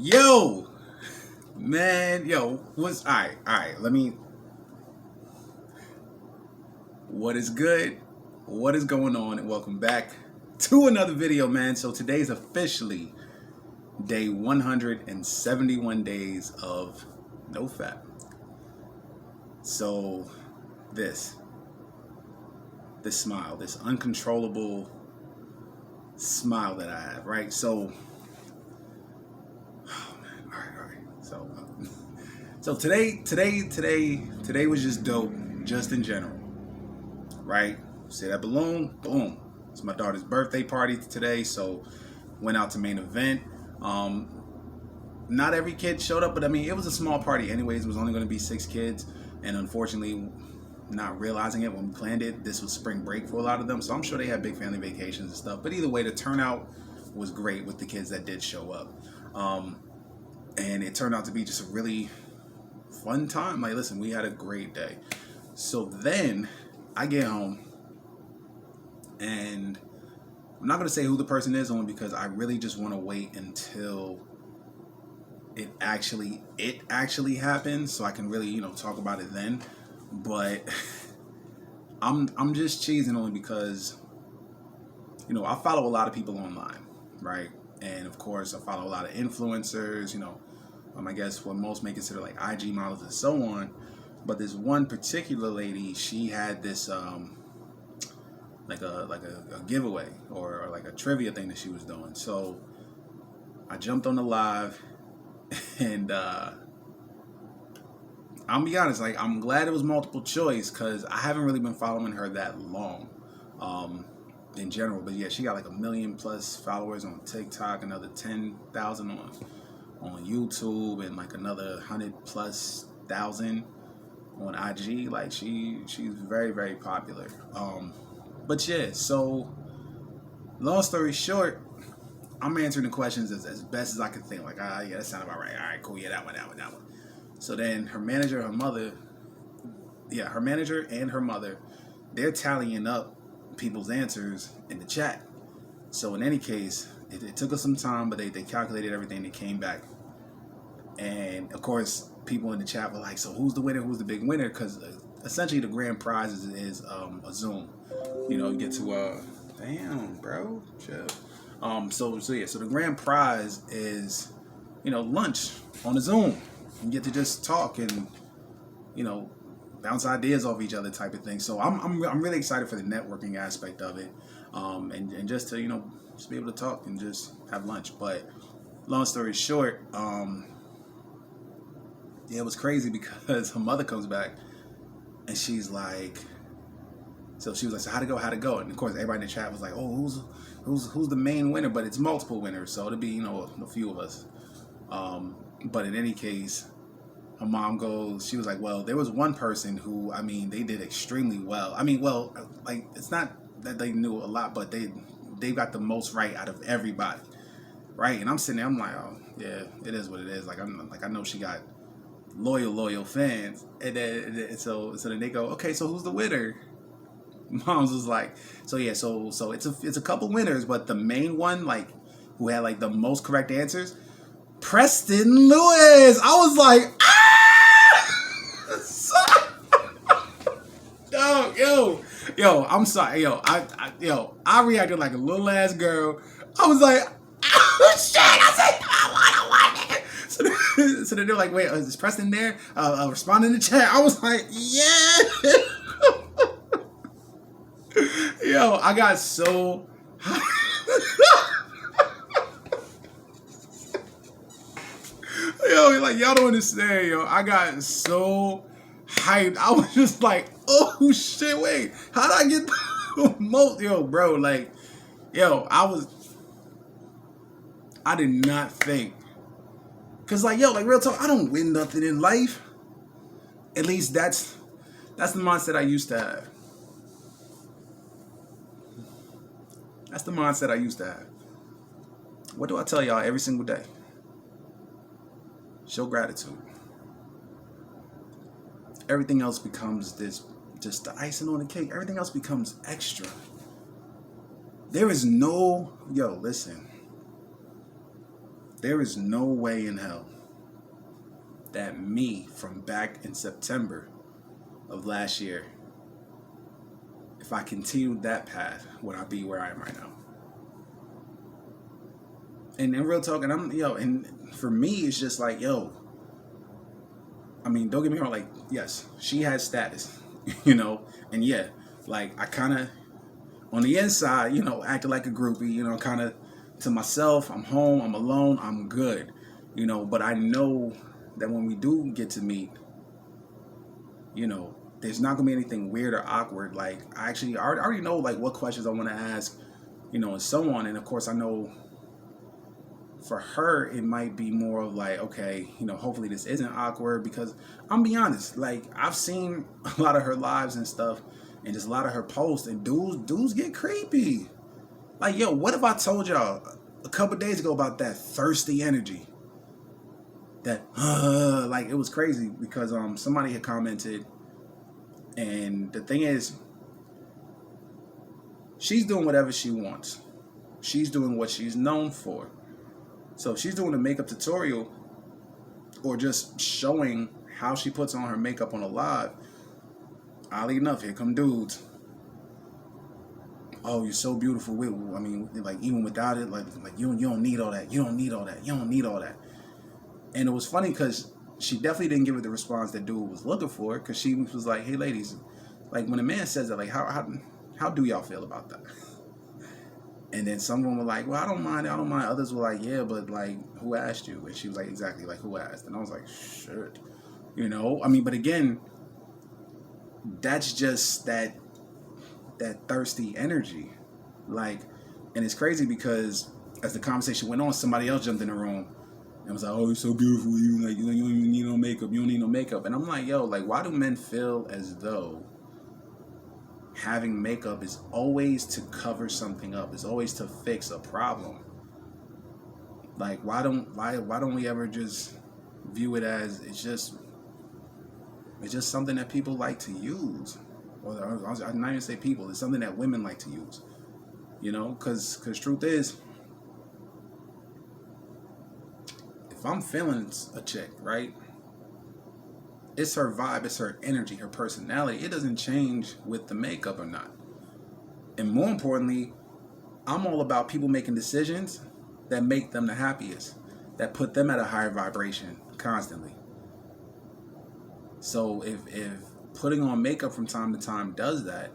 Yo, man, yo, what's all right, what is good? What is going on? And welcome back to another video, man. So today's officially day 171 days of no fap. So this smile, this uncontrollable smile that I have, right? So So today was just dope, just in general, right? See that balloon? Boom! It's my daughter's birthday party today, so went out to main event. Not every kid showed up, but I mean it was a small party. Anyways, it was only going to be 6 kids, and unfortunately, not realizing it when we planned it, this was spring break for a lot of them. So I'm sure they had big family vacations and stuff. But either way, the turnout was great with the kids that did show up, and it turned out to be just a really fun time. Like, listen, we had a great day. So then I get home, and I'm not gonna say who the person is, only because I really just want to wait until it actually happens, so I can really talk about it then. But I'm just cheesing only because I follow a lot of people online, right? And of course I follow a lot of influencers, I guess what most may consider like IG models and so on. But this one particular lady, she had this like a giveaway or like a trivia thing that she was doing. So I jumped on the live, and I'm gonna be honest, like I'm glad it was multiple choice because I haven't really been following her that long in general. But yeah, she got like 1 million plus followers on TikTok, another 10,000 on YouTube, and like another 100,000+ on IG. Like she's very, very popular. But yeah, so long story short, I'm answering the questions as best as I can think. Like, yeah, that sounded about right. All right, cool. Yeah, that one. So then her manager and her mother, they're tallying up people's answers in the chat. So in any case, it took us some time, but they calculated everything. They came back, and of course, people in the chat were like, "So who's the winner? Who's the big winner?" Because essentially, the grand prize is a Zoom. You get to damn, bro, chill. So the grand prize is lunch on a Zoom. You get to just talk and bounce ideas off each other, type of thing. So I'm really excited for the networking aspect of it, and just to just be able to talk and just have lunch. But long story short, it was crazy because her mother comes back and she's like, so she was like, so how'd it go? And of course everybody in the chat was like, oh, who's the main winner? But it's multiple winners, so it'll be a few of us. But in any case, her mom goes, she was like, well, there was one person who, I mean, they did extremely well. I mean, well, like, it's not that they knew a lot, but they got the most right out of everybody, right? And I'm sitting there, I'm like, oh yeah, it is what it is. Like I know she got loyal fans, and then so then they go, okay, so who's the winner? Mom's was like, so yeah, so it's a couple winners, but the main one, like, who had like the most correct answers, Preston Lewis. I was like, yo, I'm sorry, I reacted like a little ass girl. I was like, oh shit, I said, I want it. So then they're like, wait, is Preston there? Respond in the chat. I was like, yeah. Yo, I got so like, y'all don't understand, yo. I got so hyped. I was just like, oh shit, wait, how did I get the most? Yo, bro, like, I did not think. Cause like, like real talk, I don't win nothing in life. At least that's the mindset I used to have. That's the mindset I used to have. What do I tell y'all every single day? Show gratitude. Everything else becomes just the icing on the cake. Everything else becomes extra. There is no, listen. There is no way in hell that me from back in September of last year, if I continued that path, would I be where I am right now? And in real talk, and and for me, it's just like, I mean, don't get me wrong, like, yes, she has status, and yeah, like, I kind of, on the inside, acted like a groupie, kind of to myself, I'm home, I'm alone, I'm good, but I know that when we do get to meet, there's not gonna be anything weird or awkward. Like, I already know, like, what questions I want to ask, and so on. And of course, I know for her, it might be more of like, okay, hopefully this isn't awkward, because I'm be honest, like, I've seen a lot of her lives and stuff, and just a lot of her posts, and dudes get creepy. Like, what if I told y'all a couple days ago about that thirsty energy? That, like, it was crazy, because somebody had commented, and the thing is, she's doing whatever she wants. She's doing what she's known for. So if she's doing a makeup tutorial, or just showing how she puts on her makeup on a live, oddly enough, here come dudes. Oh, you're so beautiful. I mean, like, even without it, like you don't need all that. You don't need all that. You don't need all that. And it was funny, because she definitely didn't give it the response that dude was looking for, because she was like, hey, ladies, like, when a man says that, like, how do y'all feel about that? And then someone were like, well, I don't mind. Others were like, yeah, but, like, who asked you? And she was like, exactly, like, who asked? And I was like, shit. I mean, but again, that's just that thirsty energy. Like, and it's crazy, because as the conversation went on, somebody else jumped in the room and was like, oh, you're so beautiful. You don't even need no makeup. You don't need no makeup. And I'm like, like, why do men feel as though having makeup is always to cover something up, is always to fix a problem? Like, why don't we ever just view it as it's just something that people like to use? Or I'm not even say people, it's something that women like to use. Because truth is, if I'm feeling a chick, right, it's her vibe, it's her energy, her personality. It doesn't change with the makeup or not. And more importantly, I'm all about people making decisions that make them the happiest, that put them at a higher vibration constantly. So if putting on makeup from time to time does that,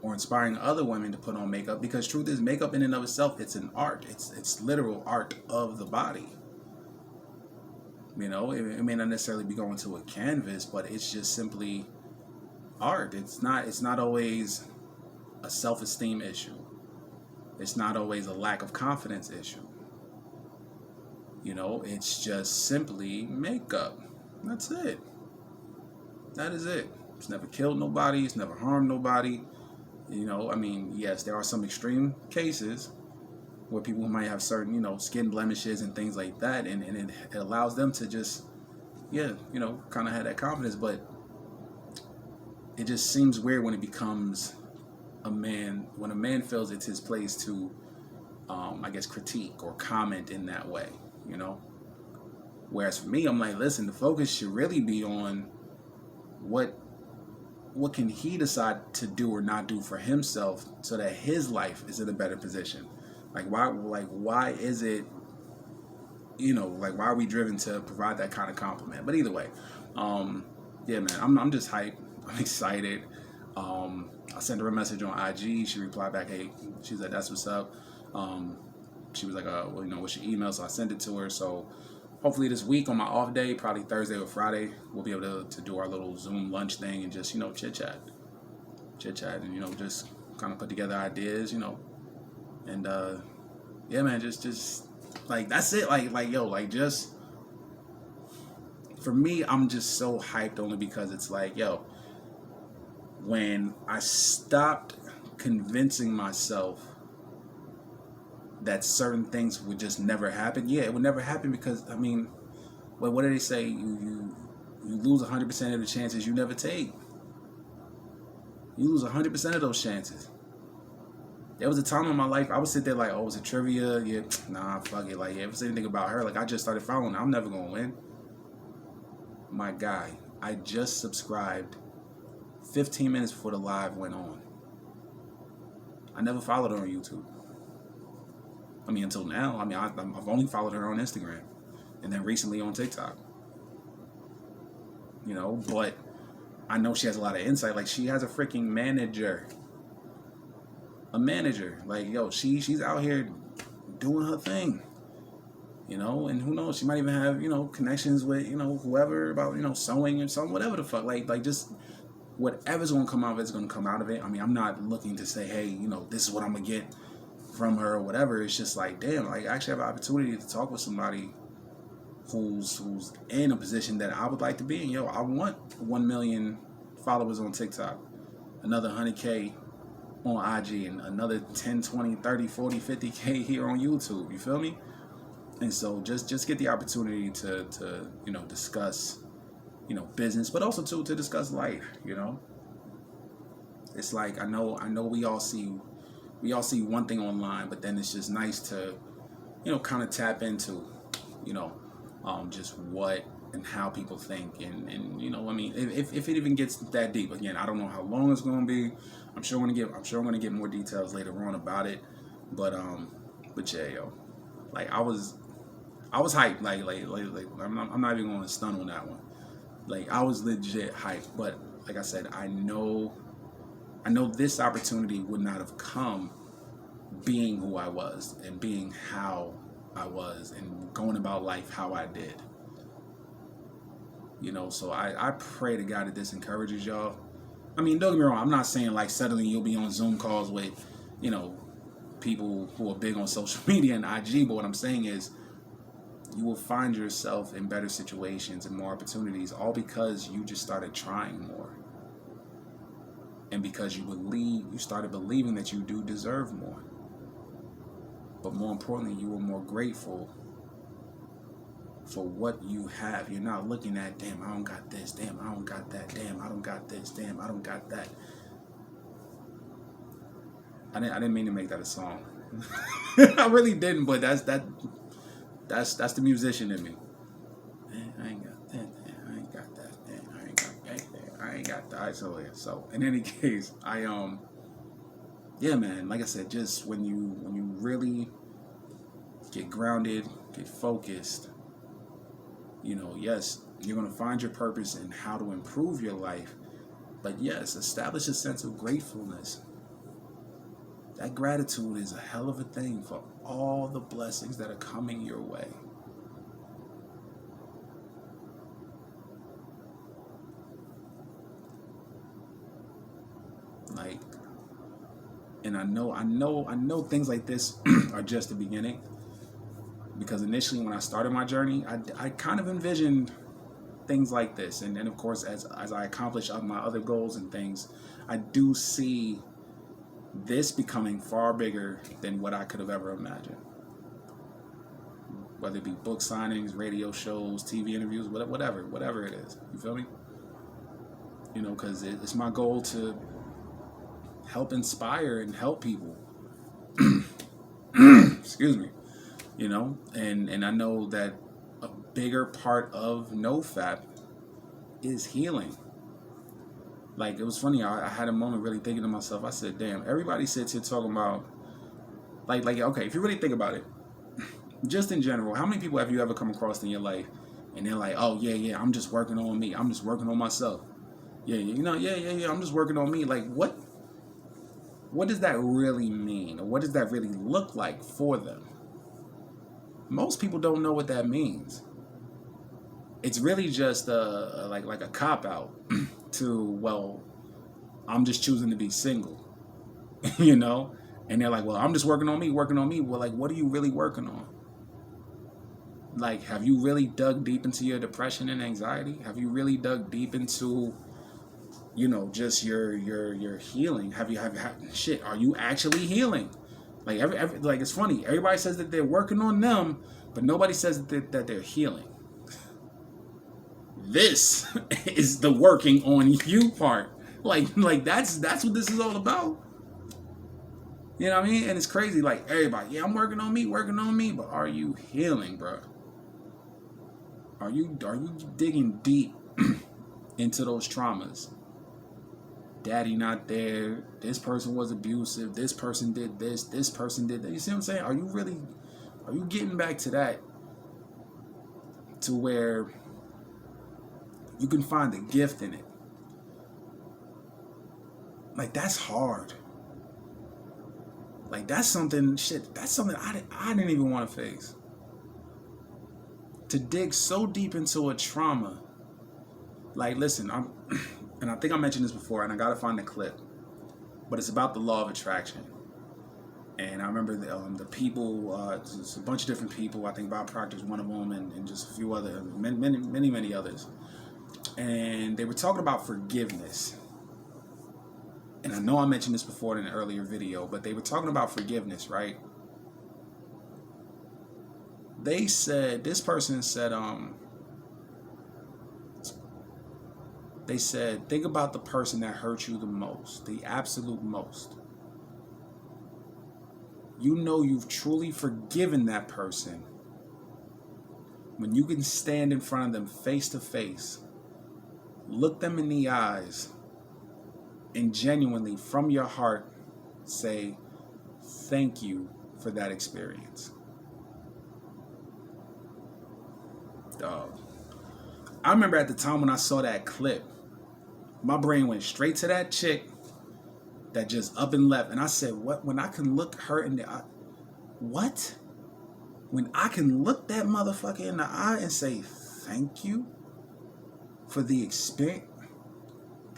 or inspiring other women to put on makeup, because truth is, makeup in and of itself, it's an art. It's literal art of the body. It may not necessarily be going to a canvas, but it's just simply art. It's not always a self-esteem issue. It's not always a lack of confidence issue. It's just simply makeup. That's it. That is it. It's never killed nobody. It's never harmed nobody. I mean, yes, there are some extreme cases where people might have certain, skin blemishes and things like that, and it allows them to just, kind of have that confidence. But it just seems weird when it becomes when a man feels it's his place to, I guess, critique or comment in that way, Whereas for me, I'm like, listen, the focus should really be on what can he decide to do or not do for himself, so that his life is in a better position. Like, why is it, why are we driven to provide that kind of compliment? But either way, yeah, man, I'm just hyped. I'm excited. I sent her a message on IG. She replied back, hey, she's like, that's what's up. She was like, well, what's your email? So I sent it to her. So hopefully this week on my off day, probably Thursday or Friday, we'll be able to do our little Zoom lunch thing and just, chit chat and, just kind of put together ideas, and, yeah, man, just like, that's it. Like, just for me, I'm just so hyped, only because it's like, when I stopped convincing myself that certain things would just never happen. Yeah, it would never happen, because, I mean, what do they say? You lose 100% of the chances you never take. You lose 100% of those chances. There was a time in my life I would sit there like, oh, it's a trivia. Yeah, nah, fuck it. Like, if it's anything about her, like, I just started following her. I'm never going to win. My guy, I just subscribed 15 minutes before the live went on. I never followed her on YouTube. I mean, until now. I mean, I've only followed her on Instagram. And then recently on TikTok. You know, but I know she has a lot of insight. Like, she has a freaking manager. A manager. Like, yo, she's out here doing her thing. You know, and who knows, she might even have, you know, connections with, you know, whoever about, you know, sewing and something, whatever the fuck. Like just whatever's going to come out of it's going to come out of it. I mean, I'm not looking to say, hey, you know, this is what I'm going to get from her or whatever. It's just like, damn, like, I actually have an opportunity to talk with somebody who's in a position that I would like to be in. Yo, I want 1 million followers on TikTok, another 100K on IG, and another 10, 20, 30, 40, 50K here on YouTube. You feel me? And so just get the opportunity to you know, discuss, you know, business, but also to discuss life. You know, it's like I know we all see one thing online, but then it's just nice to, you know, kind of tap into, you know, just what and how people think, and you know, I mean, if it even gets that deep. Again, I don't know how long it's going to be. I'm sure I'm going to get more details later on about it, but yeah, yo, like I was hyped. Like I'm not even going to stun on that one. Like, I was legit hyped. But like I said, I know this opportunity would not have come being who I was and being how I was and going about life how I did. You know, so I pray to God that this encourages y'all. I mean, don't get me wrong, I'm not saying like suddenly you'll be on Zoom calls with, you know, people who are big on social media and IG, but what I'm saying is you will find yourself in better situations and more opportunities, all because you just started trying more. And because you started believing that you do deserve more. But more importantly, you are more grateful for what you have. You're not looking at, damn, I don't got this, damn, I don't got that, damn, I don't got this, damn, I don't got that. I didn't mean to make that a song. I really didn't, but that's the musician in me. Man, I ain't got that. I ain't got that. Man, I ain't got that. I ain't got that. So in any case, yeah, man. Like I said, just when you really get grounded, get focused, you know, yes, you're gonna find your purpose and how to improve your life. But yes, establish a sense of gratefulness. That gratitude is a hell of a thing for all the blessings that are coming your way. Like, and I know things like this are just the beginning, because initially when I started my journey, I kind of envisioned things like this, and then of course as I accomplish my other goals and things, I do see this becoming far bigger than what I could have ever imagined. Whether it be book signings, radio shows, TV interviews, whatever it is. You feel me? You know, because it's my goal to help inspire and help people. Excuse me. You know, and I know that a bigger part of NoFap is healing. Like, it was funny, I had a moment really thinking to myself, I said, damn, everybody sits here talking about, like, okay, if you really think about it, just in general, how many people have you ever come across in your life, and they're like, oh, yeah, I'm just working on me, I'm just working on myself, yeah, I'm just working on me. Like, what does that really mean, or what does that really look like for them? Most people don't know what that means. It's really just like a cop-out to, well, I'm just choosing to be single, you know? And they're like, well, I'm just working on me. Well, like, what are you really working on? Like, have you really dug deep into your depression and anxiety? Have you really dug deep into, you know, just your healing? Shit, are you actually healing? Like, like, it's funny. Everybody says that they're working on them, but nobody says that they're healing. This is the working on you part. Like that's what this is all about. You know what I mean? And it's crazy. Like everybody, yeah, I'm working on me. But are you healing, bro? Are you digging deep into those traumas? Daddy not there. This person was abusive. This person did this. This person did that. You see what I'm saying? Are you getting back to that? To where you can find the gift in it. Like, that's hard. Like, that's something I didn't even want to face. To dig so deep into a trauma. Like, listen, and I think I mentioned this before, and I gotta find the clip, but it's about the law of attraction. And I remember the people, just a bunch of different people. I think Bob Proctor's one of them, and just a few other, many others. And they were talking about forgiveness. And I know I mentioned this before in an earlier video, but they were talking about forgiveness, right? They said, this person said, they said, think about the person that hurt you the most, the absolute most. You know you've truly forgiven that person when you can stand in front of them face to face, look them in the eyes, and genuinely from your heart say, thank you for that experience. Dog. I remember at the time when I saw that clip, my brain went straight to that chick that just up and left. And I said, what? When I can look her in the eye, what? When I can look that motherfucker in the eye and say, thank you for the experience.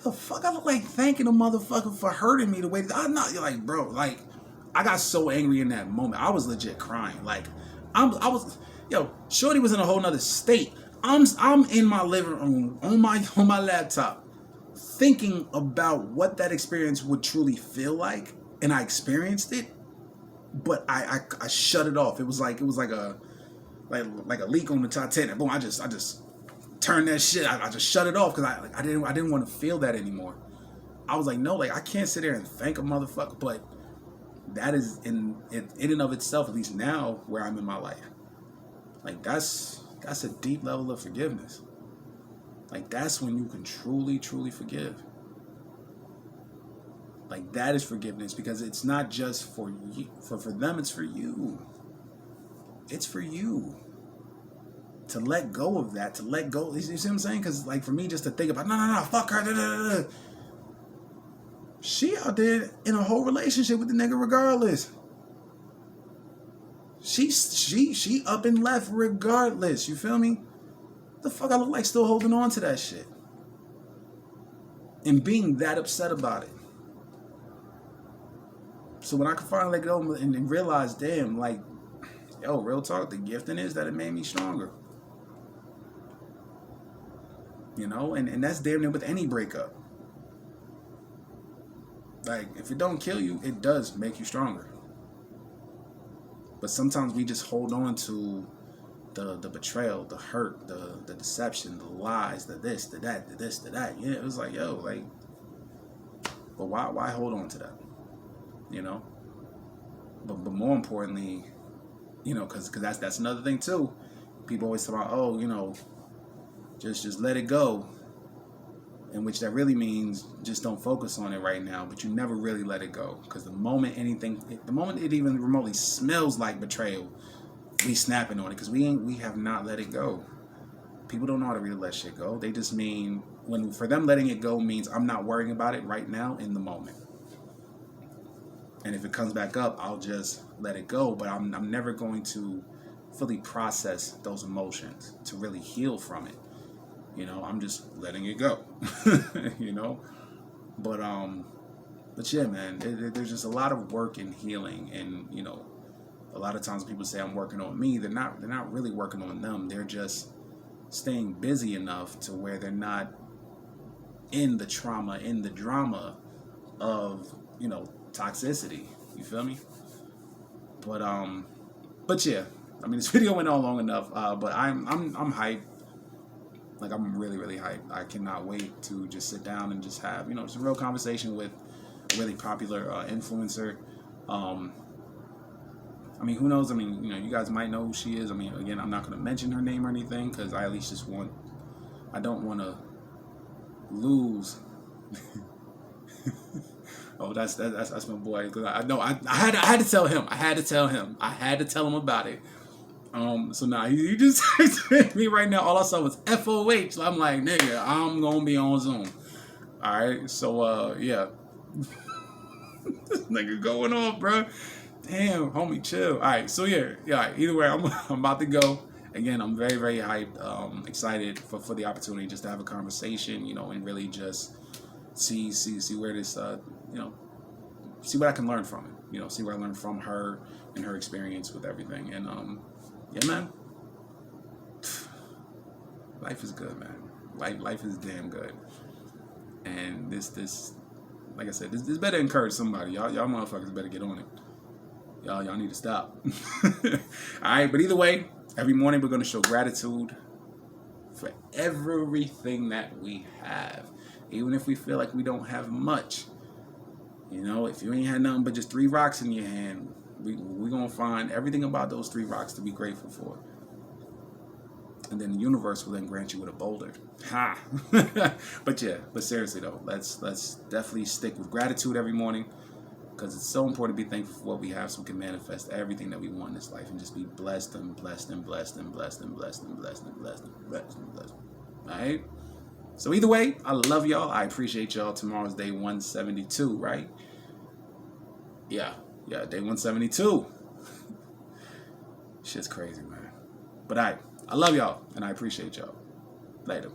The fuck? I look like thanking a motherfucker for hurting me the way that I'm not. You're like, bro, like, I got so angry in that moment. I was legit crying. Like, Shorty was in a whole nother state. I'm in my living room on my laptop thinking about what that experience would truly feel like, and I experienced it, but I shut it off. It was like a leak on the Titanic. Boom! I just turned that shit. I just shut it off because I didn't want to feel that anymore. I was like, no, like I can't sit there and thank a motherfucker, but that is in and of itself, at least now where I'm in my life. Like that's a deep level of forgiveness. Like that's when you can truly, truly forgive. Like that is forgiveness, because it's not just for you, for them, it's for you. It's for you to let go of that, to let go. You see what I'm saying? Because like for me, just to think about, no, fuck her. She out there in a whole relationship with the nigga regardless. She up and left regardless. You feel me? The fuck I look like still holding on to that shit and being that upset about it. So when I could finally let go and realize, damn, like, yo, real talk, the gifting is that it made me stronger. You know, and that's damn near with any breakup. Like, if it don't kill you, it does make you stronger. But sometimes we just hold on to the betrayal, the hurt, the deception, the lies, the this, the that, the this, the that. Yeah, it was like, yo, like, but why hold on to that? You know? But more importantly, you know, because that's another thing too. People always talk about, oh, you know, just let it go. In which that really means just don't focus on it right now, but you never really let it go. Because the moment it even remotely smells like betrayal, we snapping on it, because we have not let it go. People don't know how to really let shit go. They just mean, for them letting it go means I'm not worrying about it right now in the moment. And if it comes back up, I'll just let it go. But I'm never going to fully process those emotions to really heal from it. You know, I'm just letting it go. You know, but yeah, man, there's just a lot of work in healing, and you know, a lot of times people say I'm working on me. They're not really working on them. They're just staying busy enough to where they're not in the trauma, in the drama of, you know, toxicity. You feel me? But yeah, I mean, this video went on long enough. But I'm hyped. Like, I'm really, really hyped. I cannot wait to just sit down and just have, you know, just a real conversation with a really popular influencer. I mean, who knows? I mean, you guys might know who she is. I mean, again, I'm not going to mention her name or anything because I at least I don't want to lose. Oh, that's my boy. Cause I know I had to tell him. I had to tell him about it. So now he just texted me right now. All I saw was FOH. So I'm like, nigga, I'm gonna be on Zoom. All right. So yeah, this nigga going on, bro. Damn, homie, chill. All right. So yeah. All right. Either way, I'm about to go. Again, I'm very, very hyped, excited for the opportunity just to have a conversation, and really just see where this, see what I can learn from it. See what I learned from her and her experience with everything. And yeah, man, life is good, man. Life is damn good. And this, like I said, this better encourage somebody. Y'all motherfuckers better get on it. Y'all need to stop. All right, but either way, every morning we're going to show gratitude for everything that we have. Even if we feel like we don't have much. If you ain't had nothing but just 3 rocks in your hand, we're going to find everything about those 3 rocks to be grateful for. And then the universe will then grant you with a boulder. Ha! But seriously though, let's definitely stick with gratitude every morning. Because it's so important to be thankful for what we have so we can manifest everything that we want in this life and just be blessed and blessed and blessed and blessed and blessed and blessed and blessed and blessed and blessed. Alright? So either way, I love y'all. I appreciate y'all. Tomorrow's day 172, right? Yeah, day 172. Shit's crazy, man. But I love y'all and I appreciate y'all. Later.